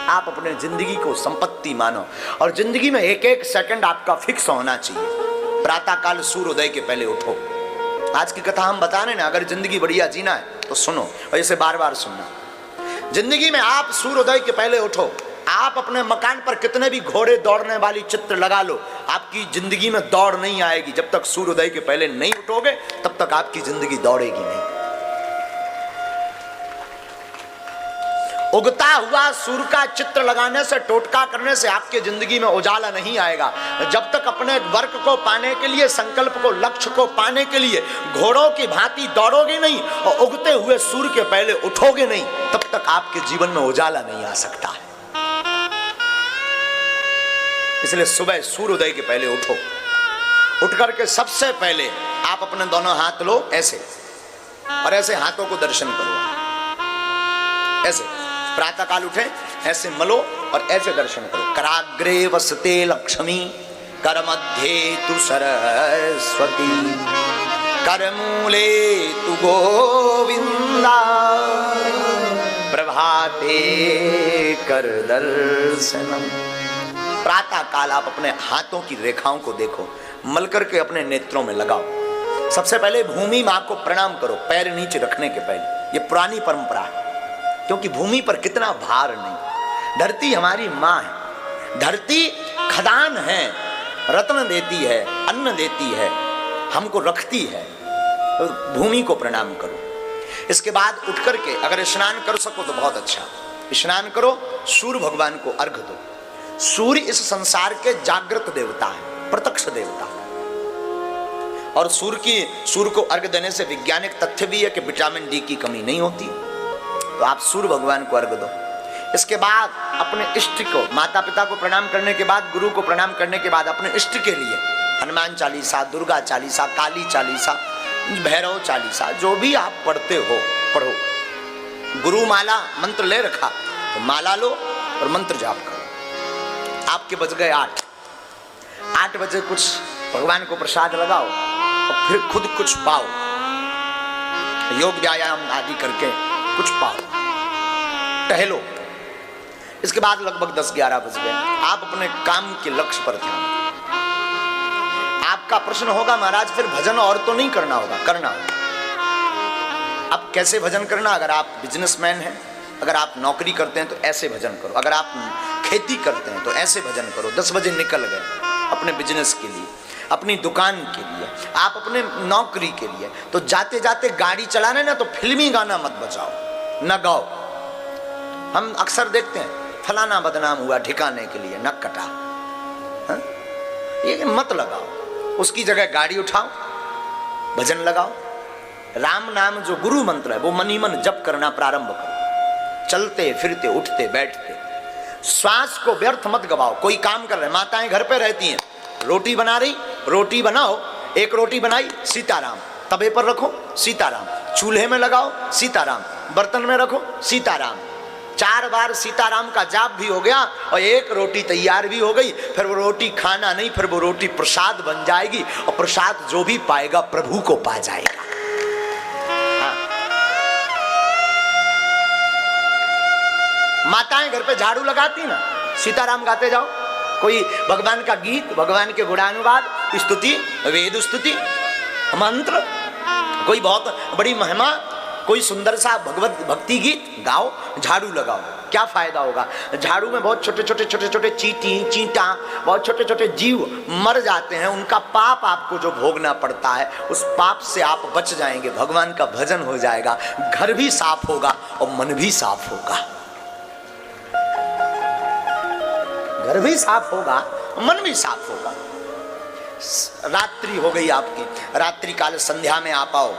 आप अपने जिंदगी को संपत्ति मानो और जिंदगी में एक एक सेकंड आपका फिक्स होना चाहिए। प्रातः काल सूर्योदय के पहले उठो। आज की कथा हम बता रहे हैं ना, अगर जिंदगी बढ़िया जीना है तो सुनो और इसे बार बार सुनना। जिंदगी में आप सूर्योदय के पहले उठो। आप अपने मकान पर कितने भी घोड़े दौड़ने वाली चित्र लगा लो, आपकी जिंदगी में दौड़ नहीं आएगी। जब तक सूर्योदय के पहले नहीं उठोगे तब तक आपकी जिंदगी दौड़ेगी नहीं। उगता हुआ सूर्य का चित्र लगाने से, टोटका करने से आपके जिंदगी में उजाला नहीं आएगा। जब तक अपने वर्क को पाने के लिए, संकल्प को, लक्ष्य को पाने के लिए घोड़ों की भांति दौड़ोगे नहीं और उगते हुए सूर्य के पहले उठोगे नहीं, तब तक आपके जीवन में उजाला नहीं आ सकता है। इसलिए सुबह सूर्योदय के पहले उठो। उठ करके सबसे पहले आप अपने दोनों हाथ लो ऐसे, और ऐसे हाथों को दर्शन करो। ऐसे प्रातः काल उठे, ऐसे मलो और ऐसे दर्शन करो। कराग्रे वसते लक्ष्मी, कर मध्य तु सरस्वती, कर मूले तु गोविंदा, प्रभाते कर दर्शनम। प्रातः काल आप अपने हाथों की रेखाओं को देखो, मल करके अपने नेत्रों में लगाओ। सबसे पहले भूमि मां को प्रणाम करो, पैर नीचे रखने के पहले। ये पुरानी परंपरा है, क्योंकि भूमि पर कितना भार नहीं। धरती हमारी मां है, धरती खदान है, रत्न देती है, अन्न देती है, हमको रखती है। तो भूमि को प्रणाम करो। इसके बाद उठ करके अगर स्नान कर सको तो बहुत अच्छा, स्नान करो, सूर्य भगवान को अर्घ दो। सूर्य इस संसार के जागृत देवता है, प्रत्यक्ष देवता है। और सूर्य को अर्घ देने से वैज्ञानिक तथ्य भी है कि विटामिन डी की कमी नहीं होती। तो आप सूर्य भगवान को अर्घ दो। इसके बाद अपने इष्ट को, माता पिता को प्रणाम करने के बाद, गुरु को प्रणाम करने के बाद अपने इष्ट के लिए हनुमान चालीसा, दुर्गा चालीसा, काली चालीसा, भैरव चालीसा, जो भी आप पढ़ते हो पढ़ो। गुरु माला मंत्र ले रखा तो माला लो और मंत्र जाप करो। आपके बज गए 8 बजे कुछ भगवान को प्रसाद लगाओ और फिर खुद कुछ पाओ, योग व्यायाम आदि करके कुछ पाओ, टहलो। इसके बाद लगभग 10-11 बज गए, आप अपने काम के लक्ष्य पर ध्यान। आपका प्रश्न होगा महाराज फिर भजन और तो नहीं करना होगा? करना होगा। अब कैसे भजन करना? अगर आप बिजनेसमैन हैं, अगर आप नौकरी करते हैं तो ऐसे भजन करो। अगर आप खेती करते हैं तो ऐसे भजन करो। 10 बजे निकल गए अपने बिजनेस के लिए, अपनी दुकान के लिए, आप अपने नौकरी के लिए, तो जाते जाते गाड़ी चला रहे ना तो फिल्मी गाना मत बजाओ, न गाओ। हम अक्सर देखते हैं फलाना बदनाम हुआ ठिकाने के लिए नक कटा, ये मत लगाओ। उसकी जगह गाड़ी उठाओ, भजन लगाओ। राम नाम जो गुरु मंत्र है वो मन ही मन जप करना प्रारंभ करो। चलते फिरते, उठते बैठते, श्वास को व्यर्थ मत गवाओ। कोई काम कर रहे, माताएं घर पे रहती हैं, रोटी बना रही, रोटी बनाओ। एक रोटी बनाई, सीताराम, तवे पर रखो सीताराम, चूल्हे में लगाओ सीताराम, बर्तन में रखो सीताराम। 4 बार सीताराम का जाप भी हो गया और एक रोटी तैयार भी हो गई। फिर वो रोटी खाना नहीं, फिर वो रोटी प्रसाद बन जाएगी और प्रसाद जो भी पाएगा प्रभु को पा जाएगा। माताएं घर पे झाड़ू लगाती ना, सीताराम गाते जाओ। कोई भगवान का गीत, भगवान के गुणानुवाद, स्तुति, वेद स्तुति, मंत्र, कोई बहुत बड़ी महिमा, कोई सुंदर सा भगवत भक्ति गीत गाओ, झाड़ू लगाओ। क्या फायदा होगा? झाड़ू में बहुत छोटे छोटे चींटी, चींटा, बहुत छोटे छोटे जीव मर जाते हैं। उनका पाप आपको जो भोगना पड़ता है, उस पाप से आप बच जाएंगे। भगवान का भजन हो जाएगा, घर भी साफ होगा और मन भी साफ होगा। घर भी साफ होगा, मन भी साफ होगा। रात्रि हो गई आपकी, रात्रि काल संध्या में आप आओ,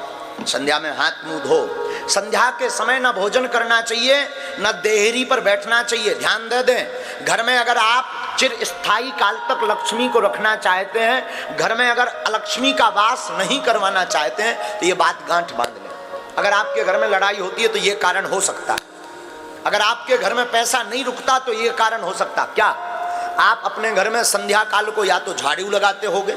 संध्या में हाथ मुंह धो। संध्या के समय न भोजन करना चाहिए, न देहरी पर बैठना चाहिए। ध्यान दे दें, घर में अगर आप चिर स्थायी काल तक लक्ष्मी को रखना चाहते हैं, घर में अगर अलक्ष्मी का वास नहीं करवाना चाहते हैं, तो ये बात गांठ बांध लें। अगर आपके घर में लड़ाई होती है तो ये कारण हो सकता है। अगर आपके घर में पैसा नहीं रुकता तो ये कारण हो सकता। क्या आप अपने घर में संध्या काल को या तो झाड़ू लगाते होगे,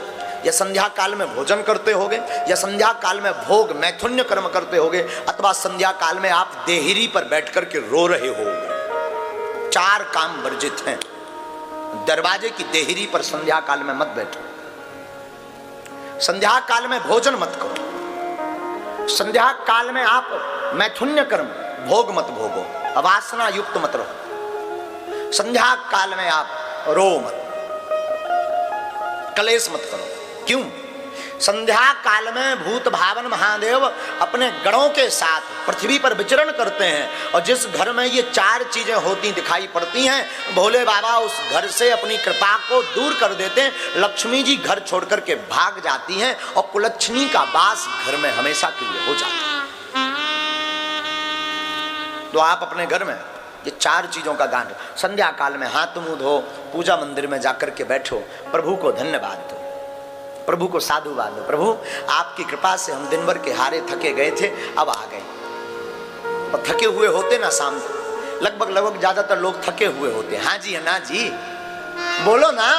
या संध्या काल में भोजन करते होगे, या संध्या काल में भोग मैथुन्य कर्म करते होगे, अथवा संध्या काल में आप देहरी पर बैठ कर के रो रहे होगे। 4 काम वर्जित हैं। दरवाजे की देहरी पर संध्या काल में मत बैठो, संध्या काल में भोजन मत करो, संध्या काल में आप मैथुन्य कर्म भोग मत भोगो, अवासना युक्त मत रहो, संध्या काल में आप रो मत, कलेश मत करो। क्यों? संध्या काल में भूत भावन महादेव अपने गणों के साथ पृथ्वी पर विचरण करते हैं, और जिस घर में ये 4 चीजें होती दिखाई पड़ती हैं, भोले बाबा उस घर से अपनी कृपा को दूर कर देते हैं। लक्ष्मी जी घर छोड़ करके भाग जाती हैं और कुलच्छनी का वास घर में हमेशा के लिए हो जाता है। तो आप अपने घर में ये 4 चीजों का गान, संध्या काल में हाथ मुंह धो, पूजा मंदिर में जाकर के बैठो, प्रभु को धन्यवाद दो, प्रभु को साधुवाद दो। प्रभु आपकी कृपा से हम दिन भर के हारे थके गए थे, अब आ गए। और थके हुए होते ना शाम को, लगभग ज्यादातर लोग थके हुए होते। हाँ जी है ना जी, बोलो ना,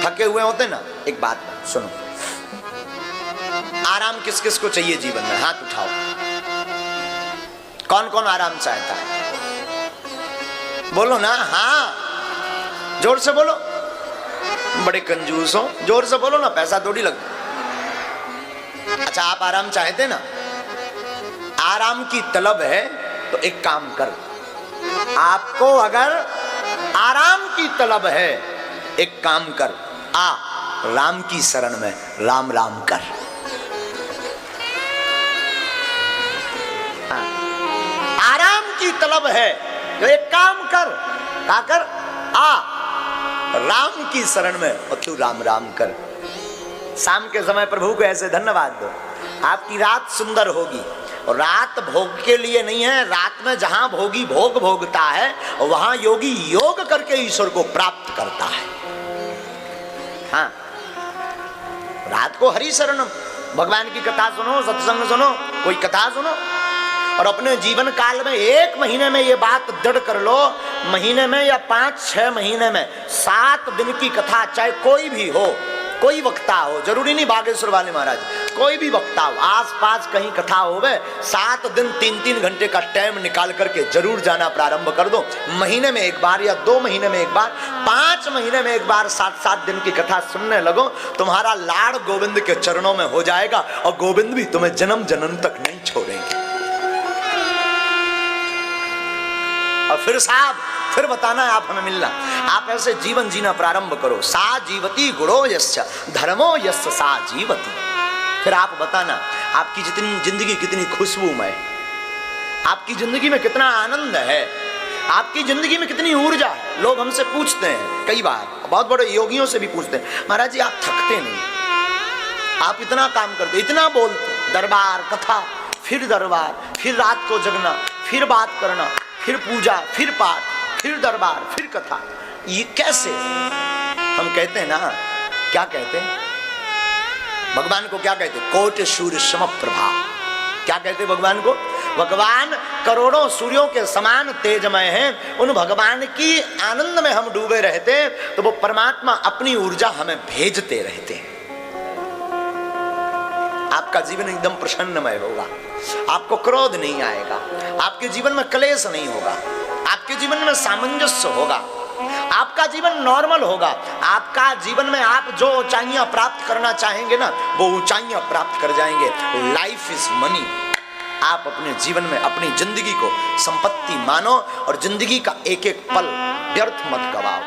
थके हुए होते ना। एक बात सुनो, आराम किस किस को चाहिए जीवन में? हाथ उठाओ, कौन कौन आराम चाहता है? बोलो ना, हाँ जोर से बोलो। बड़े कंजूस हो, जोर से बोलो ना, पैसा थोड़ी लगता। अच्छा, आप आराम चाहते ना, आराम की तलब है तो एक काम कर, आपको अगर आराम की तलब है, एक काम कर, आ राम की शरण में राम राम कर। आराम की तलब है तो एक काम कर, क्या कर? आ राम की शरण में और तू राम राम कर। शाम के समय प्रभु को ऐसे धन्यवाद दो, आपकी रात सुंदर होगी। और रात भोग के लिए नहीं है, रात में जहां भोगी भोग भोगता है वहां योगी योग करके ईश्वर को प्राप्त करता है। हाँ, रात को हरि शरणम, भगवान की कथा सुनो, सत्संग सुनो, कोई कथा सुनो, और अपने जीवन काल में 1 महीने में ये बात दृढ़ कर लो, महीने में या 5-6 महीने में 7 दिन की कथा, चाहे कोई भी हो, कोई वक्ता हो, जरूरी नहीं बागेश्वर वाले महाराज, कोई भी वक्ता हो, आसपास कहीं कथा होवे, 7 दिन 3-3 घंटे का टाइम निकाल करके जरूर जाना प्रारंभ कर दो। महीने में एक बार या 2 महीने में एक बार, 5 महीने में एक बार 7-7 दिन की कथा सुनने लगो, तुम्हारा लाड़ गोविंद के चरणों में हो जाएगा, और गोविंद भी तुम्हें जन्म जन्म तक नहीं छोड़ेंगे। और फिर साहब, फिर बताना है आप हमें मिलना। आप ऐसे जीवन जीना प्रारंभ करो। सा जीवती गुणो यस्य धर्मो यस्य सा जीवती। फिर आप बताना आपकी जितनी जिंदगी कितनी खुशबूमय, आपकी जिंदगी में कितना आनंद है, आपकी जिंदगी में कितनी ऊर्जा है। लोग हमसे पूछते हैं, कई बार बहुत बड़े योगियों से भी पूछते हैं, महाराज जी आप थकते नहीं, आप इतना काम करते, इतना बोलते, दरबार कथा, फिर दरबार, फिर रात को जगना, फिर बात करना, फिर पूजा, फिर पाठ, फिर दरबार, फिर कथा, ये कैसे? हम कहते हैं ना, क्या कहते हैं भगवान को? क्या कहते? कोट सूर्य सम प्रभा। क्या कहते भगवान को? भगवान करोड़ों सूर्यों के समान तेजमय हैं। उन भगवान की आनंद में हम डूबे रहते तो वो परमात्मा अपनी ऊर्जा हमें भेजते रहते हैं। आपका जीवन एकदम प्रसन्नमय होगा, आपको क्रोध नहीं आएगा, आपके जीवन में क्लेश नहीं होगा, आपके जीवन में सामंजस्य होगा, आपका जीवन नॉर्मल होगा, आपका जीवन में आप जो ऊंचाइयां प्राप्त करना चाहेंगे ना, वो ऊंचाइयां प्राप्त कर जाएंगे। Life is money. आप अपने जीवन में अपनी जिंदगी को संपत्ति मानो और जिंदगी का एक एक पल व्यर्थ मत गवाओ।